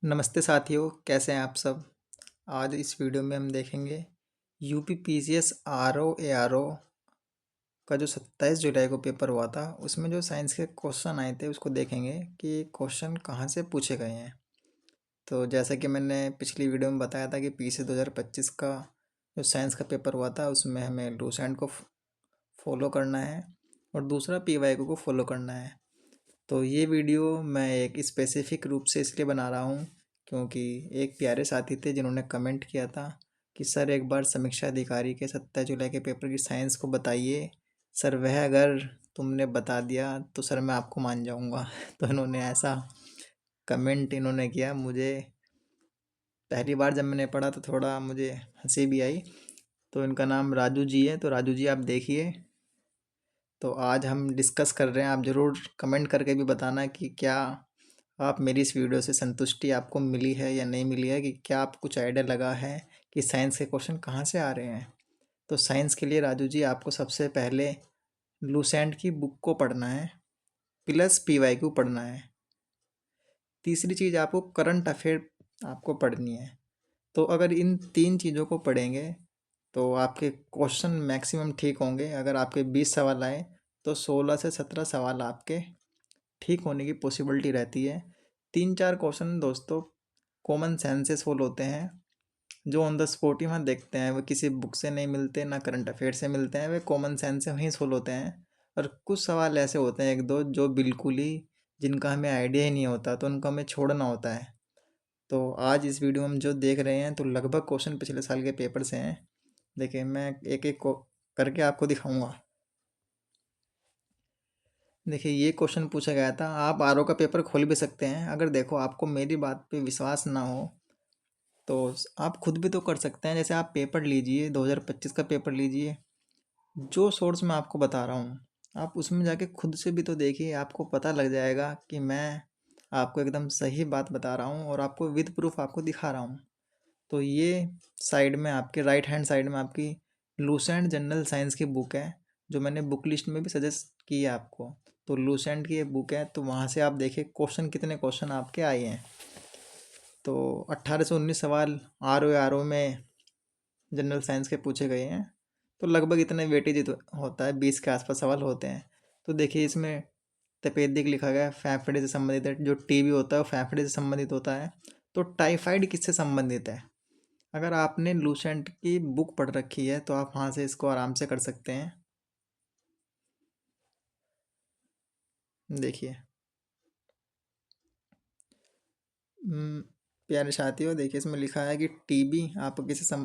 नमस्ते साथियों, कैसे हैं आप सब। आज इस वीडियो में हम देखेंगे यूपी पीसीएस आरओ एआरओ का जो 27 जुलाई को पेपर हुआ था, उसमें जो साइंस के क्वेश्चन आए थे उसको देखेंगे कि क्वेश्चन कहाँ से पूछे गए हैं। तो जैसा कि मैंने पिछली वीडियो में बताया था कि पीसीएस 2025 का जो साइंस का पेपर हुआ था उसमें हमें लूसेंट को फॉलो करना है और दूसरा पीवाईक्यू को फॉलो करना है। तो ये वीडियो मैं एक स्पेसिफिक रूप से इसलिए बना रहा हूँ क्योंकि एक प्यारे साथी थे जिन्होंने कमेंट किया था कि सर एक बार समीक्षा अधिकारी के 27 जुलाई के पेपर की साइंस को बताइए सर, वह अगर तुमने बता दिया तो सर मैं आपको मान जाऊँगा। तो इन्होंने ऐसा कमेंट किया। मुझे पहली बार जब मैंने पढ़ा तो थोड़ा मुझे हंसी भी आई। तो इनका नाम राजू जी है। तो राजू जी आप देखिए, तो आज हम डिस्कस कर रहे हैं। आप ज़रूर कमेंट करके भी बताना कि क्या आप मेरी इस वीडियो से संतुष्टि आपको मिली है या नहीं मिली है, कि क्या आपको कुछ आइडिया लगा है कि साइंस के क्वेश्चन कहाँ से आ रहे हैं। तो साइंस के लिए राजू जी आपको सबसे पहले लूसेंट की बुक को पढ़ना है प्लस पीवाईक्यू पढ़ना है। तीसरी चीज़ आपको करंट अफेयर आपको पढ़नी है। तो अगर इन तीन चीज़ों को पढ़ेंगे तो आपके क्वेश्चन मैक्सिमम ठीक होंगे। अगर आपके 20 सवाल आए तो 16 से 17 सवाल आपके ठीक होने की पॉसिबिलिटी रहती है। 3-4 क्वेश्चन दोस्तों कॉमन सेंसेस फॉल होते हैं, जो ऑन द स्पॉट ही वहाँ देखते हैं। वो किसी बुक से नहीं मिलते, ना करंट अफेयर से मिलते हैं, वे कॉमन सेंस से वहीं सोल्व होते हैं। और कुछ सवाल ऐसे होते हैं एक दो जो बिल्कुल ही जिनका हमें आइडिया ही नहीं होता, तो उनको हमें छोड़ना होता है। तो आज इस वीडियो में हम जो देख रहे हैं तो लगभग क्वेश्चन पिछले साल के पेपर से हैं। देखिए मैं एक एक को करके आपको दिखाऊंगा। देखिए ये क्वेश्चन पूछा गया था, आप आरओ का पेपर खोल भी सकते हैं। अगर देखो आपको मेरी बात पे विश्वास ना हो तो आप खुद भी तो कर सकते हैं। जैसे आप पेपर लीजिए, 2025 का पेपर लीजिए, जो सोर्स मैं आपको बता रहा हूँ आप उसमें जाके खुद से भी तो देखिए, आपको पता लग जाएगा कि मैं आपको एकदम सही बात बता रहा हूँ और आपको विद प्रूफ आपको दिखा रहा हूँ। तो ये साइड में आपके राइट हैंड साइड में आपकी लूसेंट जनरल साइंस की बुक है, जो मैंने बुक लिस्ट में भी सजेस्ट की है आपको। तो लूसेंट की ये बुक है, तो वहाँ से आप देखिए क्वेश्चन कितने क्वेश्चन आपके आए हैं। तो 18 से 19 सवाल आर ओ में जनरल साइंस के पूछे गए हैं। तो लगभग इतने वेटेज तो होता है, 20 के आसपास सवाल होते हैं। तो देखिए इसमें तपेदिक लिखा गया है, फेफड़े से संबंधित है। जो टीबी होता है वो फेफड़े से संबंधित होता है। तो टाइफाइड किससे संबंधित है। अगर आपने लूसेंट की बुक पढ़ रखी है तो आप वहाँ से इसको आराम से कर सकते हैं। देखिए प्यारे साथियों, देखिए इसमें लिखा है कि टीबी आपको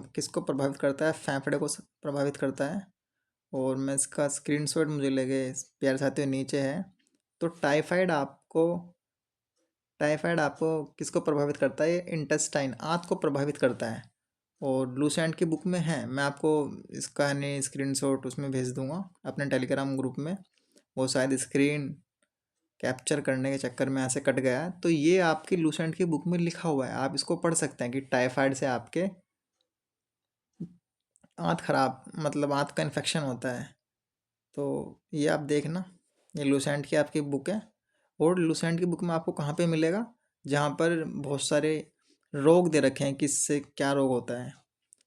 किसको प्रभावित करता है, फेफड़े को प्रभावित करता है। और मैं इसका स्क्रीनशॉट मुझे लगे प्यारे साथियों नीचे है। तो टाइफाइड आपको किसको प्रभावित करता है, इंटेस्टाइन आंत को प्रभावित करता है। और लूसेंट की बुक में है, मैं आपको इसका नहीं स्क्रीनशॉट उसमें भेज दूंगा अपने टेलीग्राम ग्रुप में। वो शायद स्क्रीन कैप्चर करने के चक्कर में ऐसे कट गया है। तो ये आपकी लूसेंट की बुक में लिखा हुआ है, आप इसको पढ़ सकते हैं कि टाइफाइड से आपके आंत खराब, मतलब आंत का इन्फेक्शन होता है। तो ये आप देखना, ये लूसेंट की आपकी बुक है। और लूसेंट की बुक में आपको कहाँ पे मिलेगा, जहाँ पर बहुत सारे रोग दे रखे हैं किससे क्या रोग होता है।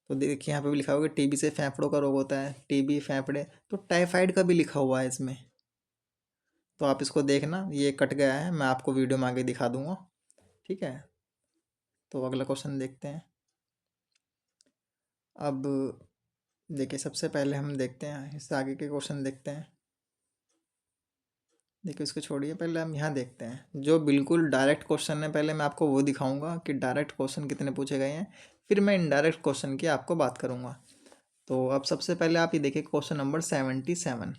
तो देखिए यहाँ पे भी लिखा होगा टीबी से फेफड़ों का रोग होता है, टीबी फेफड़े। तो टाइफाइड का भी लिखा हुआ है इसमें। तो आप इसको देखना, ये कट गया है, मैं आपको वीडियो में आगे दिखा दूंगा। ठीक है, तो अगला क्वेश्चन देखते हैं। अब देखिए सबसे पहले हम देखते हैं, इससे आगे के क्वेश्चन देखते हैं। देखिए इसको छोड़िए, पहले हम यहाँ देखते हैं जो बिल्कुल डायरेक्ट क्वेश्चन है। पहले मैं आपको वो दिखाऊंगा कि डायरेक्ट क्वेश्चन कितने पूछे गए हैं, फिर मैं इनडायरेक्ट क्वेश्चन की आपको बात करूंगा। तो अब सबसे पहले आप ये देखिए क्वेश्चन नंबर 77।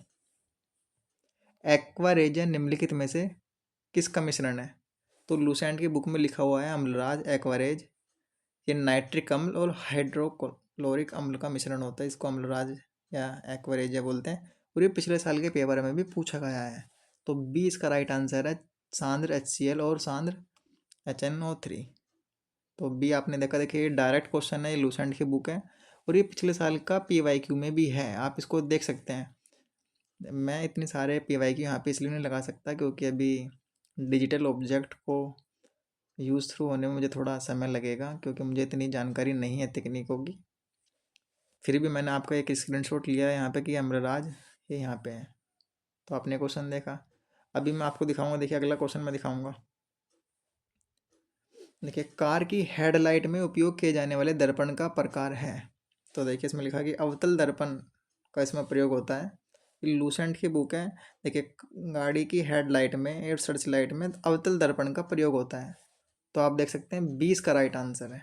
एक्वा निम्नलिखित में से किसका मिश्रण है। तो लूसेंट की बुक में लिखा हुआ है अम्लराज एक्वारेज। ये नाइट्रिक अम्ल और हाइड्रोक्लोरिक अम्ल का मिश्रण होता है, इसको अम्लराज या एक्वारेजिया बोलते हैं। और ये पिछले साल के पेपर में भी पूछा गया है। तो बी इसका राइट आंसर है, सांद्र HCl और सांद्र HNO3। तो बी आपने देखा। देखिए ये डायरेक्ट क्वेश्चन है, ये लूसेंट की बुक है और ये पिछले साल का PYQ में भी है, आप इसको देख सकते हैं। मैं इतने सारे PYQ यहाँ पे इसलिए नहीं लगा सकता क्योंकि अभी डिजिटल ऑब्जेक्ट को यूज़ थ्रू होने में मुझे थोड़ा समय लगेगा क्योंकि मुझे इतनी जानकारी नहीं है तकनीकों की। फिर भी मैंने आपका एक स्क्रीनशॉट लिया है यहाँ पे कि अमरराज ये यहाँ पे है। तो आपने क्वेश्चन देखा। अभी मैं आपको दिखाऊंगा, देखिए अगला क्वेश्चन मैं दिखाऊंगा। देखिए, कार की हेडलाइट में उपयोग किए जाने वाले दर्पण का प्रकार है। तो देखिए इसमें लिखा कि अवतल दर्पण का इसमें प्रयोग होता है। ये लूसेंट की बुक है। देखिए, गाड़ी की हेडलाइट में या सर्च लाइट में अवतल दर्पण का प्रयोग होता है। तो आप देख सकते हैं 20 का राइट आंसर है।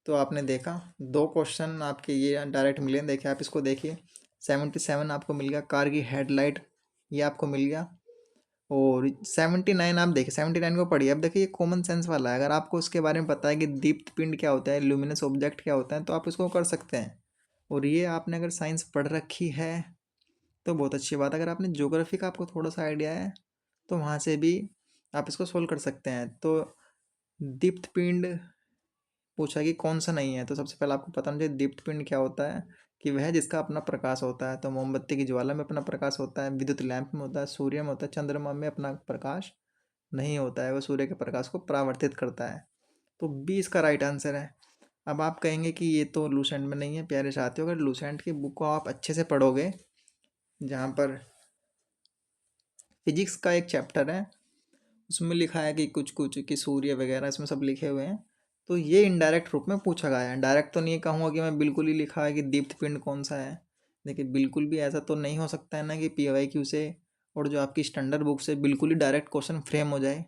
तो आपने देखा, दो क्वेश्चन आपके ये डायरेक्ट मिले। देखिए आप इसको देखिए, 77 आपको मिल गया, कार की हेडलाइट ये आपको मिल गया। और 79 आप देखिए, 79 को पढ़िए। अब देखिए ये कॉमन सेंस वाला है। अगर आपको उसके बारे में पता है कि दीप्त पिंड क्या होता है, ल्यूमिनस ऑब्जेक्ट क्या होता है, तो आप इसको कर सकते हैं। और ये आपने अगर साइंस पढ़ रखी है तो बहुत अच्छी बात है। अगर आपने ज्योग्राफी का आपको थोड़ा सा आइडिया है तो वहाँ से भी आप इसको सोल्व कर सकते हैं। तो दीप्त पिंड पूछा कि कौन सा नहीं है, तो सबसे पहले आपको पता होना चाहिए दीप्त पिंड क्या होता है, कि वह जिसका अपना प्रकाश होता है। तो मोमबत्ती की ज्वाला में अपना प्रकाश होता है, विद्युत लैंप में होता है, सूर्य में होता है, चंद्रमा में अपना प्रकाश नहीं होता है, वह सूर्य के प्रकाश को परावर्तित करता है। तो 20 का राइट आंसर है। अब आप कहेंगे कि ये तो लूसेंट में नहीं है। प्यारे साथियों, अगर लूसेंट की बुक को आप अच्छे से पढ़ोगे, जहाँ पर फिजिक्स का एक चैप्टर है, उसमें लिखा है कि कुछ कुछ कि सूर्य वगैरह इसमें सब लिखे हुए हैं। तो ये इनडायरेक्ट रूप में पूछा गया है। डायरेक्ट तो नहीं कहूँगा कि मैं बिल्कुल ही लिखा है कि दीप्त पिंड कौन सा है। देखिए बिल्कुल भी ऐसा तो नहीं हो सकता है ना कि PYQ से और जो आपकी स्टैंडर्ड बुक से बिल्कुल ही डायरेक्ट क्वेश्चन फ्रेम हो जाए।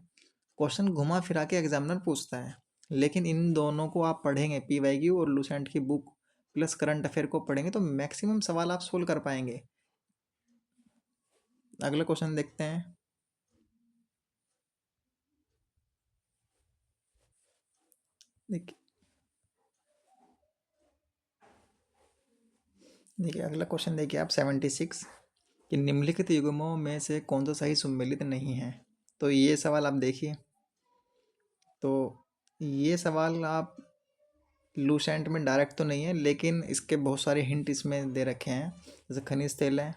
क्वेश्चन घुमा फिरा के एग्जामिनर पूछता है। लेकिन इन दोनों को आप पढ़ेंगे, PYQ और लूसेंट की बुक प्लस करंट अफेयर को पढ़ेंगे, तो मैक्सिमम सवाल आप सोल्व कर पाएंगे। अगला क्वेश्चन देखते हैं। देखिए देखिए अगला क्वेश्चन देखिए आप 76, कि निम्नलिखित युग्मों में से कौन सा सही सम्मिलित नहीं है। तो ये सवाल आप देखिए। तो ये सवाल आप लूसेंट में डायरेक्ट तो नहीं है, लेकिन इसके बहुत सारे हिंट इसमें दे रखे हैं। जैसे खनिज तेल है,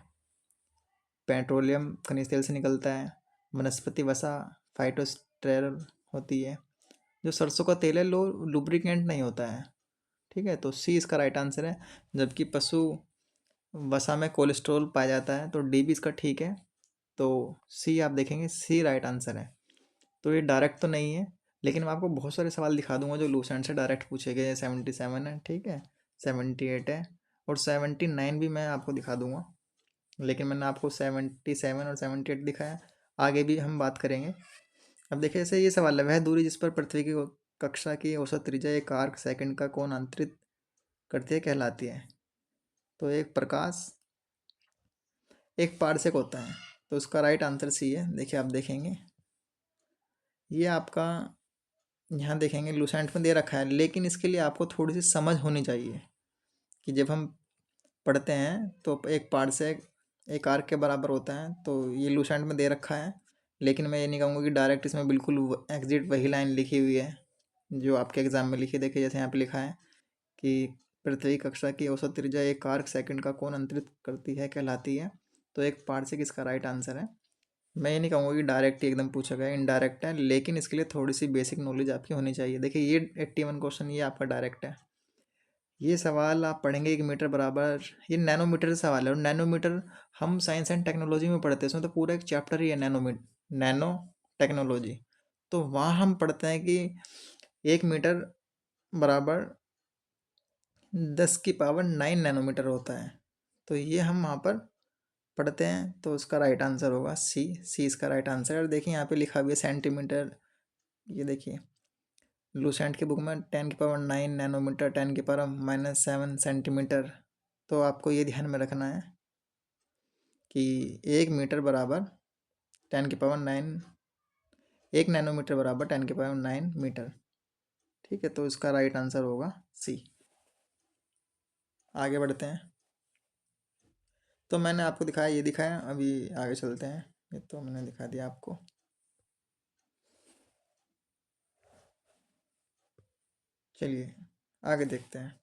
पेट्रोलियम खनिज तेल से निकलता है, वनस्पति वसा फाइटोस्टेरल होती है, जो सरसों का तेल है लो लुब्रिकेंट नहीं होता है। ठीक है, तो सी इसका राइट आंसर है। जबकि पशु वसा में कोलेस्ट्रॉल पाया जाता है, तो डी भी इसका ठीक है। तो सी आप देखेंगे, सी राइट आंसर है। तो ये डायरेक्ट तो नहीं है, लेकिन मैं आपको बहुत सारे सवाल दिखा दूंगा जो लूसेंट से डायरेक्ट पूछे गए। 77 है, ठीक है, 78 है, और 79 भी मैं आपको दिखा दूंगा। लेकिन मैंने आपको 77 और 78 दिखाया। आगे भी हम बात करेंगे। अब देखिए, जैसे ये सवाल है, वह दूरी जिस पर पृथ्वी की कक्षा की औसत त्रिज्या एक आर्क सेकंड का कोण अंतरित करती है कहलाती है। तो एक प्रकाश एक पारसेक होता है। तो उसका राइट आंसर सी है। देखिए आप देखेंगे, ये आपका यहाँ देखेंगे लूसेंट में दे रखा है, लेकिन इसके लिए आपको थोड़ी सी समझ होनी चाहिए कि जब हम पढ़ते हैं तो एक पारसेक एक आर्क के बराबर होता है। तो ये लूसेंट में दे रखा है, लेकिन मैं ये नहीं कहूँगा कि डायरेक्ट इसमें बिल्कुल एग्जिट वही लाइन लिखी हुई है जो आपके एग्जाम में लिखी। देखिए जैसे यहाँ पे लिखा है कि पृथ्वी कक्षा की औसत त्रिज्या एक आर्क सेकंड का कोण अंतरित करती है कहलाती है। तो एक पारसेक इसका राइट आंसर है। मैं ये नहीं कहूँगा कि डायरेक्ट ही एकदम पूछा गया, इनडायरेक्ट है, लेकिन इसके लिए थोड़ी सी बेसिक नॉलेज आपकी होनी चाहिए। देखिए ये 81 क्वेश्चन ये आपका डायरेक्ट है। ये सवाल आप पढ़ेंगे 1 मीटर बराबर, ये नैनोमीटर से सवाल है। और नैनोमीटर हम साइंस एंड टेक्नोलॉजी में पढ़ते हैं, इसमें तो पूरा एक चैप्टर ही है नैनो टेक्नोलॉजी। तो वहाँ हम पढ़ते हैं कि 1 मीटर बराबर 10 की पावर 9 नैनोमीटर होता है। तो ये हम वहाँ पर पढ़ते हैं। तो उसका राइट आंसर होगा सी। सी इसका राइट आंसर है। और देखिए यहाँ पे लिखा हुआ है सेंटीमीटर। ये देखिए लूसेंट की बुक में 10 की पावर 9 नैनोमीटर, 10 की पावर -7 सेंटीमीटर। तो आपको ये ध्यान में रखना है कि 1 मीटर बराबर 10 की पावर 9, 1 नैनोमीटर बराबर 10 की पावर 9 मीटर। ठीक है, तो इसका राइट आंसर होगा सी। आगे बढ़ते हैं। तो मैंने आपको दिखाया, ये दिखाया, अभी आगे चलते हैं। ये तो मैंने दिखा दिया आपको। चलिए आगे देखते हैं।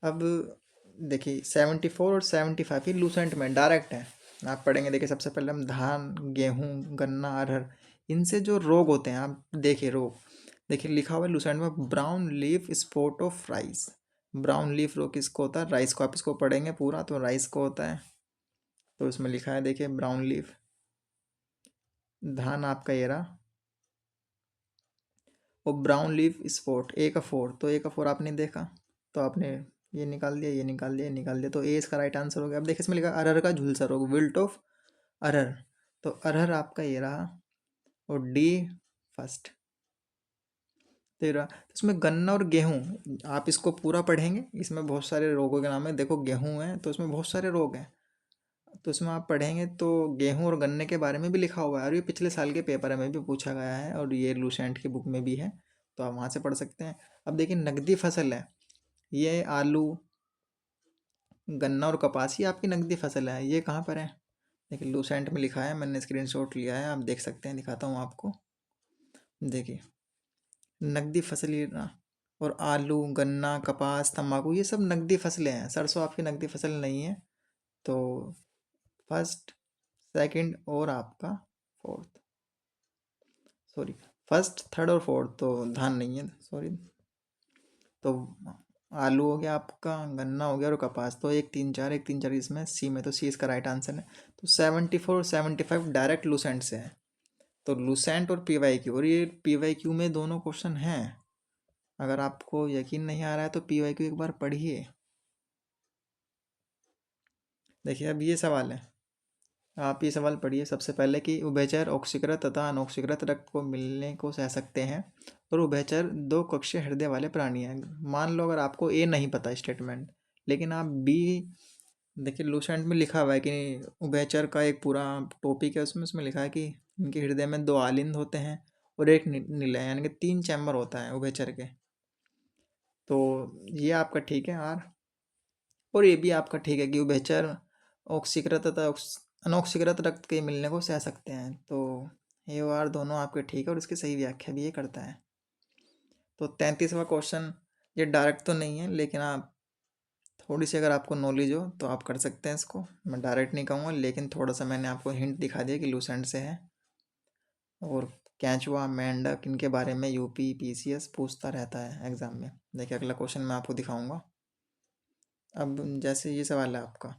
अब देखिए 74 और 75 ही लूसेंट में डायरेक्ट है। आप पढ़ेंगे, देखिए सबसे पहले हम धान, गेहूँ, गन्ना, अरहर इनसे जो रोग होते हैं, आप देखिए रोग, देखिए लिखा हुआ है लूसेंट में, brown leaf spot of rice. Brown leaf रोग किसको होता है? राइस को। आप इसको पढ़ेंगे पूरा तो राइस को होता है। तो इसमें लिखा है देखिए ब्राउन लीफ, धान आपका ये रहा, और ब्राउन लीफ स्पॉट, ए का फोर, तो ए का फोर आपने देखा तो आपने ये निकाल दिया, ये निकाल दिया, ये निकाल दिया, तो ए इसका राइट आंसर हो गया। अब देखिए इसमें लिखा अरहर का झुलसा रोग, विल्ट ऑफ अरहर, तो अरहर आपका ये रहा, और डी फर्स्ट। तेरह, तो इसमें गन्ना और गेहूँ, आप इसको पूरा पढ़ेंगे, इसमें बहुत सारे रोगों के नाम है। देखो गेहूँ है तो इसमें बहुत सारे रोग हैं, तो इसमें आप पढ़ेंगे तो गेहूँ और गन्ने के बारे में भी लिखा हुआ है, और ये पिछले साल के पेपर में भी पूछा गया है, और ये लूसेंट की बुक में भी है, तो आप वहाँ से पढ़ सकते हैं। अब देखिए नकदी फसल है, ये आलू, गन्ना और कपास, ये आपकी नकदी फसल है। ये कहाँ पर है? देखिए लूसेंट में लिखा है, मैंने स्क्रीनशॉट लिया है, आप देख सकते हैं, दिखाता हूँ आपको। देखिए नकदी फसल ये ना, और आलू, गन्ना, कपास, तंबाकू, ये सब नकदी फसलें हैं। सरसों आपकी नकदी फसल नहीं है, तो फर्स्ट, सेकंड और आपका फोर्थ, सॉरी, फर्स्ट, थर्ड और फोर्थ तो धान नहीं है, सॉरी। तो आलू हो गया आपका, गन्ना हो गया और कपास, तो एक तीन चार, एक तीन चार, इसमें सी में, तो सी इसका राइट आंसर है। तो 74 75 डायरेक्ट लूसेंट से है। तो लूसेंट और पीवाईक्यू, और ये पीवाईक्यू में दोनों क्वेश्चन हैं। अगर आपको यकीन नहीं आ रहा है तो पीवाईक्यू एक बार पढ़िए। देखिए अब ये सवाल है, आप ये सवाल पढ़िए सबसे पहले कि उभयचर ऑक्सीकृत तथा अनऑक्सीकृत रक्त को मिलने को सह सकते हैं, और उभयचर दो कक्षीय हृदय वाले प्राणी हैं। मान लो अगर आपको ए नहीं पता स्टेटमेंट, लेकिन आप बी, देखिए लूसेंट में लिखा हुआ है कि उभयचर का एक पूरा टॉपिक है, उसमें उसमें लिखा है कि इनके हृदय में दो आलिंद होते हैं और एक निलय, यानी कि तीन चैम्बर होता है उभयचर के। तो ये आपका ठीक है आर, और ये भी आपका ठीक है कि उभयचर ऑक्सीकृत तथा अनऑक्सीकृत रक्त के मिलने को सह सकते हैं। तो ये और आर दोनों आपके ठीक है, और इसकी सही व्याख्या भी ये करता है। तो 33वां क्वेश्चन, ये डायरेक्ट तो नहीं है, लेकिन आप थोड़ी सी अगर आपको नॉलेज हो तो आप कर सकते हैं इसको। मैं डायरेक्ट नहीं कहूँगा, लेकिन थोड़ा सा मैंने आपको हिंट दिखा दिया कि लूसेंट से है। और कैचुआ, मेंढक, इनके बारे में यूपी पीसीएस पूछता रहता है एग्जाम में। देखिए अगला क्वेश्चन मैं आपको दिखाऊंगा। अब जैसे ये सवाल है आपका,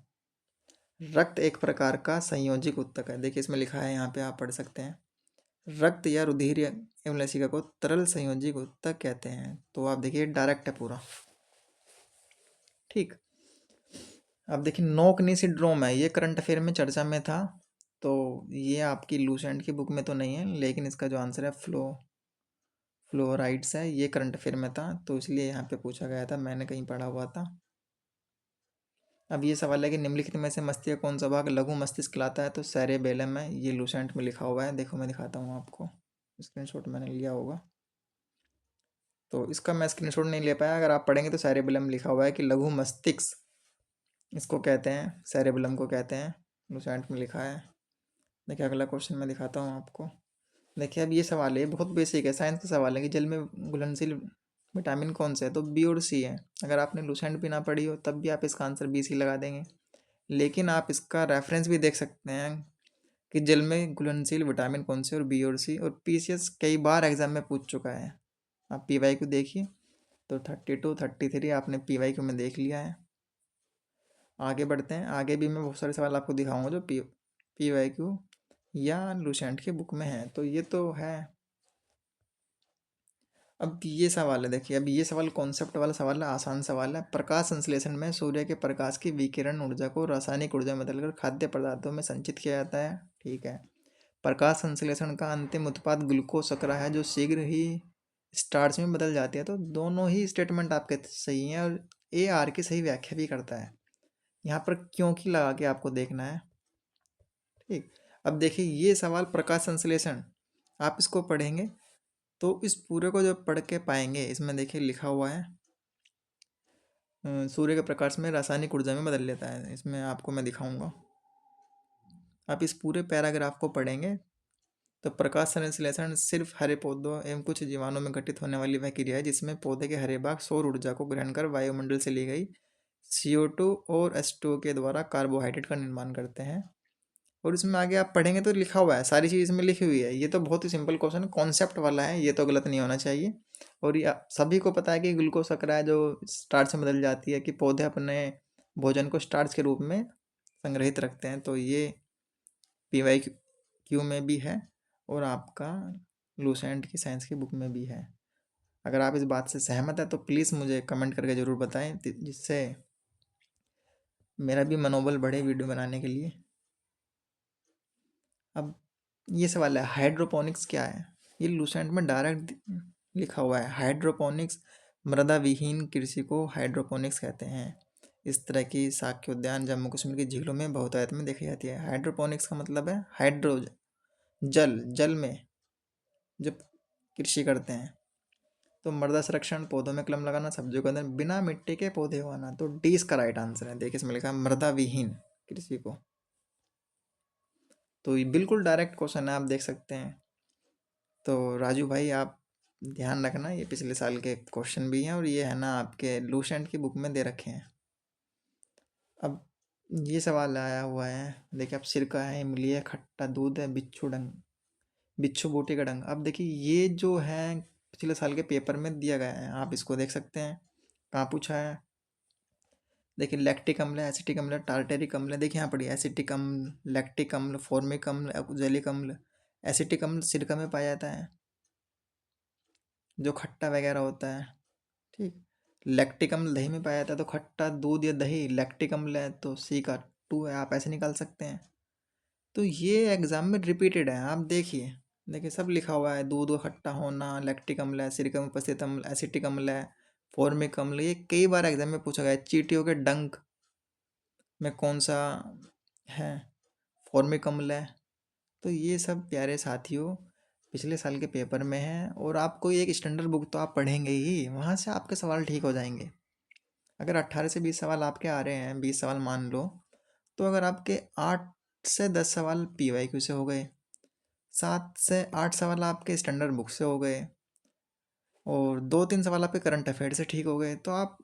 रक्त एक प्रकार का संयोजिक उत्तक है। देखिए इसमें लिखा है, यहाँ पे आप पढ़ सकते हैं, रक्त या रुधिर एवं लसिका को तरल संयोजिक उत्तक कहते हैं। तो आप देखिए डायरेक्ट है पूरा, ठीक। अब देखिए नोकनी सिंड्रोम है, ये करंट अफेयर में चर्चा में था, तो ये आपकी लूसेंट की बुक में तो नहीं है, लेकिन इसका जो आंसर है फ्लोराइड्स है, ये करंट अफेयर में था, तो इसलिए यहाँ पे पूछा गया था, मैंने कहीं पढ़ा हुआ था। अब ये सवाल है कि निम्नलिखित में से मस्तिष्क कौन सा भाग लघु मस्तिष्क कहलाता है? तो सेरेबेलम है, ये लूसेंट में लिखा हुआ है। देखो मैं दिखाता हूँ आपको, स्क्रीनशॉट मैंने लिया होगा, तो इसका मैं स्क्रीनशॉट नहीं ले पाया। अगर आप पढ़ेंगे तो सेरेबेलम लिखा हुआ है कि लघु मस्तिष्क इसको कहते हैं, सेरेबेलम को कहते हैं, लूसेंट में लिखा है। देखिए अगला क्वेश्चन मैं दिखाता हूँ आपको। देखिए अब ये सवाल है, बहुत बेसिक है, साइंस का सवाल है कि जल में घुलनशील विटामिन कौन से है? तो बी और सी है। अगर आपने लूसेंट भी ना पढ़ी हो तब भी आप इसका आंसर बी सी लगा देंगे, लेकिन आप इसका रेफरेंस भी देख सकते हैं कि जल में घुलनशील विटामिन कौन से, और बी और सी, और पीसीएस कई बार एग्जाम में पूछ चुका है। आप पीवाईक्यू देखिए, तो 32 33 आपने पीवाईक्यू में देख लिया है। आगे बढ़ते हैं, आगे भी मैं बहुत सारे सवाल आपको दिखाऊंगा जो पीवाईक्यू या लूसेंट की बुक में है, तो ये तो है। अब ये सवाल है, देखिए अब ये सवाल कॉन्सेप्ट वाला सवाल है, आसान सवाल है। प्रकाश संश्लेषण में सूर्य के प्रकाश की विकिरण ऊर्जा को रासायनिक ऊर्जा में बदलकर खाद्य पदार्थों में संचित किया जाता है, ठीक है। प्रकाश संश्लेषण का अंतिम उत्पाद ग्लूकोज शर्करा है, जो शीघ्र ही स्टार्च में बदल जाती है। तो दोनों ही स्टेटमेंट आपके सही हैं, और ए आर की सही व्याख्या भी करता है। यहाँ पर क्योंकि लगा के आपको देखना है, ठीक। अब देखिए ये सवाल प्रकाश संश्लेषण, आप इसको पढ़ेंगे तो इस पूरे को जब पढ़ के पाएंगे, इसमें देखिए लिखा हुआ है सूर्य के प्रकाश में रासायनिक ऊर्जा में बदल लेता है, इसमें आपको मैं दिखाऊंगा। आप इस पूरे पैराग्राफ को पढ़ेंगे तो प्रकाश संश्लेषण सिर्फ हरे पौधों एवं कुछ जीवाणुओं में घटित होने वाली वह क्रिया है जिसमें पौधे के हरे भाग सौर ऊर्जा को ग्रहण कर वायुमंडल से ली गई CO2 और H2O के द्वारा कार्बोहाइड्रेट का निर्माण करते हैं, और इसमें आगे आप पढ़ेंगे तो लिखा हुआ है, सारी चीज़ इसमें लिखी हुई है। ये तो बहुत ही सिंपल क्वेश्चन है, कॉन्सेप्ट वाला है, ये तो गलत नहीं होना चाहिए। और ये सभी को पता है कि ग्लूकोज शर्करा जो स्टार्च में बदल जाती है, कि पौधे अपने भोजन को स्टार्च के रूप में संग्रहित रखते हैं। तो ये PYQ में भी है और आपका लूसेंट की साइंस की बुक में भी है। अगर आप इस बात से सहमत है तो प्लीज़ मुझे कमेंट करके ज़रूर बताएं, जिससे मेरा भी मनोबल बढ़े वीडियो बनाने के लिए। अब ये सवाल है, हाइड्रोपोनिक्स क्या है? ये लूसेंट में डायरेक्ट लिखा हुआ है, हाइड्रोपोनिक्स मृदा विहीन कृषि को हाइड्रोपोनिक्स कहते हैं। इस तरह की साक्ष्य उद्यान जम्मू कश्मीर की झीलों में बहुतायत में देखी जाती है। हाइड्रोपोनिक्स का मतलब है हाइड्रो, जल में जब कृषि करते हैं। तो मृदा संरक्षण, पौधों में कलम लगाना, सब्जियों के अंदर बिना मिट्टी के पौधे उगाना। तो डी इसका राइट आंसर है। देखिए इसमें लिखा है मृदा विहीन कृषि को। तो ये बिल्कुल डायरेक्ट क्वेश्चन है, आप देख सकते हैं। तो राजू भाई आप ध्यान रखना, ये पिछले साल के क्वेश्चन भी हैं और ये है ना आपके लूसेंट की बुक में दे रखे हैं। अब ये सवाल आया हुआ है, देखिए अब सिरका है, इमली है, खट्टा दूध है, बिच्छू बूटी का डंग। अब देखिए ये जो है पिछले साल के पेपर में दिया गया है, आप इसको देख सकते हैं कहाँ पूछा है। देखिए लैक्टिक अम्ल है, एसिटिक अम्ल है, टार्टेरिक अम्ल है। देखिए यहाँ पढ़िए, एसिटिक अम्ल, लैक्टिक अम्ल, फॉर्मिक अम्ल, एक्जेलिक अम्ल। एसिटिक अम्ल सिरका में पाया जाता है जो खट्टा वगैरह होता है, ठीक। लैक्टिक अम्ल दही में पाया जाता है, तो खट्टा दूध या दही लैक्टिक अम्ल है, तो सी का 2 है, आप ऐसे निकाल सकते हैं। तो ये एग्जाम में रिपीटेड है, आप देखिए, देखिए सब लिखा हुआ है, दूध का खट्टा होना, लैक्टिक अम्ल है, सिरका में उपस्थित अम्ल, एसिटिक अम्ल है, फॉर्मिक अम्ल। ये कई बार एग्जाम में पूछा गया है। चींटियों के डंक में कौन सा है? फॉर्मिक अम्ल है। तो ये सब प्यारे साथियों पिछले साल के पेपर में है, और आपको एक स्टैंडर्ड बुक तो आप पढ़ेंगे ही, वहाँ से आपके सवाल ठीक हो जाएंगे। अगर 18 से 20 सवाल आपके आ रहे हैं, 20 सवाल मान लो, तो अगर आपके 8 से 10 सवाल PYQ से हो गए, 7 से 8 सवाल आपके स्टैंडर्ड बुक से हो गए, और 2-3 सवाल आपके करंट अफेयर से ठीक हो गए, तो आप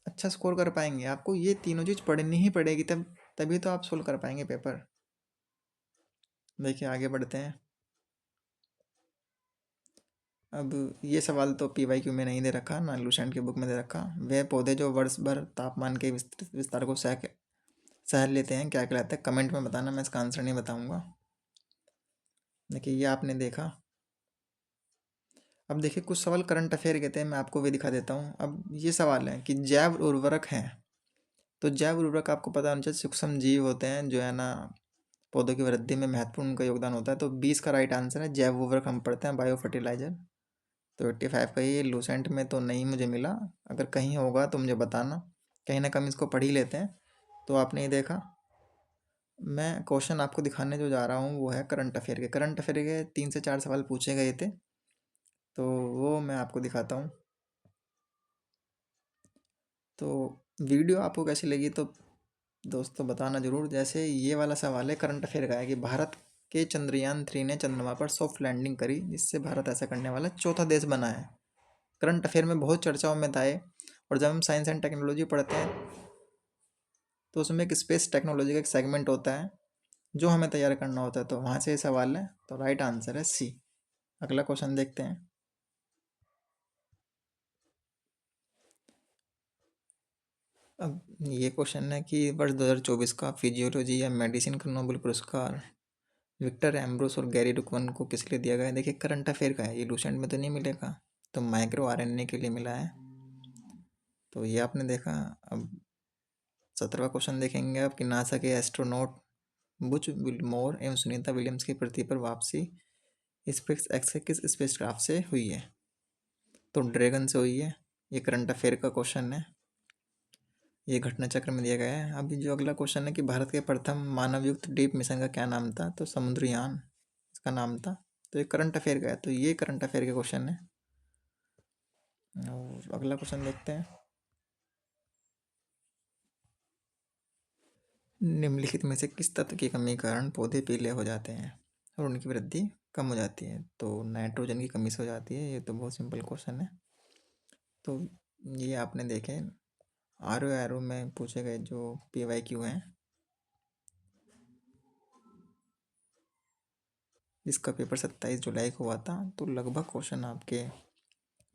अच्छा स्कोर कर पाएंगे। आपको ये तीनों चीज़ पढ़नी ही पड़ेगी, तभी तो आप सोल्व कर पाएंगे पेपर। देखिए आगे बढ़ते हैं। अब ये सवाल तो PYQ में नहीं दे रखा, ना लूसेंट की बुक में दे रखा। वह पौधे जो वर्ष भर तापमान के विस्तार को सह लेते हैं क्या कहलाते हैं? कमेंट में बताना, मैं इसका आंसर नहीं बताऊंगा। देखिए ये आपने देखा। अब देखिए कुछ सवाल करंट अफेयर के थे, मैं आपको भी दिखा देता हूँ। अब ये सवाल है कि जैव उर्वरक हैं, तो जैव उर्वरक आपको पता होना चाहिए, सूक्ष्म जीव होते हैं जो है ना पौधों की वृद्धि में महत्वपूर्ण उनका योगदान होता है। तो 20 का राइट आंसर है, जैव उर्वरक हम पढ़ते हैं, बायो फर्टिलाइजर। तो 85 का ये लूसेंट में तो नहीं मुझे मिला, अगर कहीं होगा तो मुझे बताना, कहीं ना कहीं इसको पढ़ ही लेते हैं। तो आपने ये देखा, मैं क्वेश्चन आपको दिखाने जो जा रहा हूँ वो है करंट अफेयर के। करंट अफेयर के 3 से 4 सवाल पूछे गए थे, तो वो मैं आपको दिखाता हूँ। तो वीडियो आपको कैसी लगी तो दोस्तों बताना ज़रूर। जैसे ये वाला सवाल है करंट अफेयर का, है कि भारत के चंद्रयान 3 ने चंद्रमा पर सॉफ्ट लैंडिंग करी, जिससे भारत ऐसा करने वाला चौथा देश बना है। करंट अफेयर में बहुत चर्चाओं में था ये। और जब हम साइंस एंड टेक्नोलॉजी पढ़ते हैं तो उसमें एक स्पेस टेक्नोलॉजी का एक सेगमेंट होता है जो हमें तैयार करना होता है। तो वहाँ से ये सवाल है, तो राइट आंसर है सी। अगला क्वेश्चन देखते हैं। अब ये क्वेश्चन है कि वर्ष 2024 का फिजियोलॉजी या मेडिसिन का नोबेल पुरस्कार विक्टर एम्ब्रोस और गैरी रुकवन को किस लिए दिया गया है? देखिए करंट अफेयर का है, ये लूसेंट में तो नहीं मिलेगा, तो माइक्रो RNA के लिए मिला है। तो ये आपने देखा। अब 17वां क्वेश्चन देखेंगे आप, कि नासा के एस्ट्रोनॉट बुच विल्मोर एवं सुनीता विलियम्स की पृथ्वी पर वापसी स्पेस एक्स के किस स्पेसक्राफ्ट से हुई है? तो ड्रैगन से हुई है। ये करंट अफेयर का क्वेश्चन है, ये घटना चक्र में दिया गया है। अभी जो अगला क्वेश्चन है कि भारत के प्रथम मानवयुक्त डीप मिशन का क्या नाम था? तो समुद्रयान इसका नाम था। तो ये करंट अफेयर का है, तो ये करंट अफेयर के क्वेश्चन है। और अगला क्वेश्चन देखते हैं। निम्नलिखित में से किस तत्व की कमी के कारण पौधे पीले हो जाते हैं और उनकी वृद्धि कम हो जाती है? तो नाइट्रोजन की कमी से हो जाती है। ये तो बहुत सिंपल क्वेश्चन है। तो ये आपने देखे RO में पूछे गए जो PYQ हैं। जिसका पेपर 27 जुलाई को हुआ था। तो लगभग क्वेश्चन आपके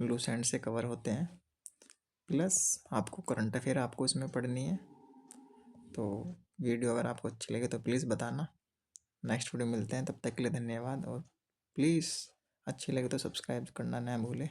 लूस एंड से कवर होते हैं, प्लस आपको करंट अफेयर आपको इसमें पढ़नी है। तो वीडियो अगर आपको अच्छी लगे तो प्लीज़ बताना। नेक्स्ट वीडियो मिलते हैं, तब तक के लिए धन्यवाद। और प्लीज़ अच्छी लगे तो सब्सक्राइब करना ना भूलें।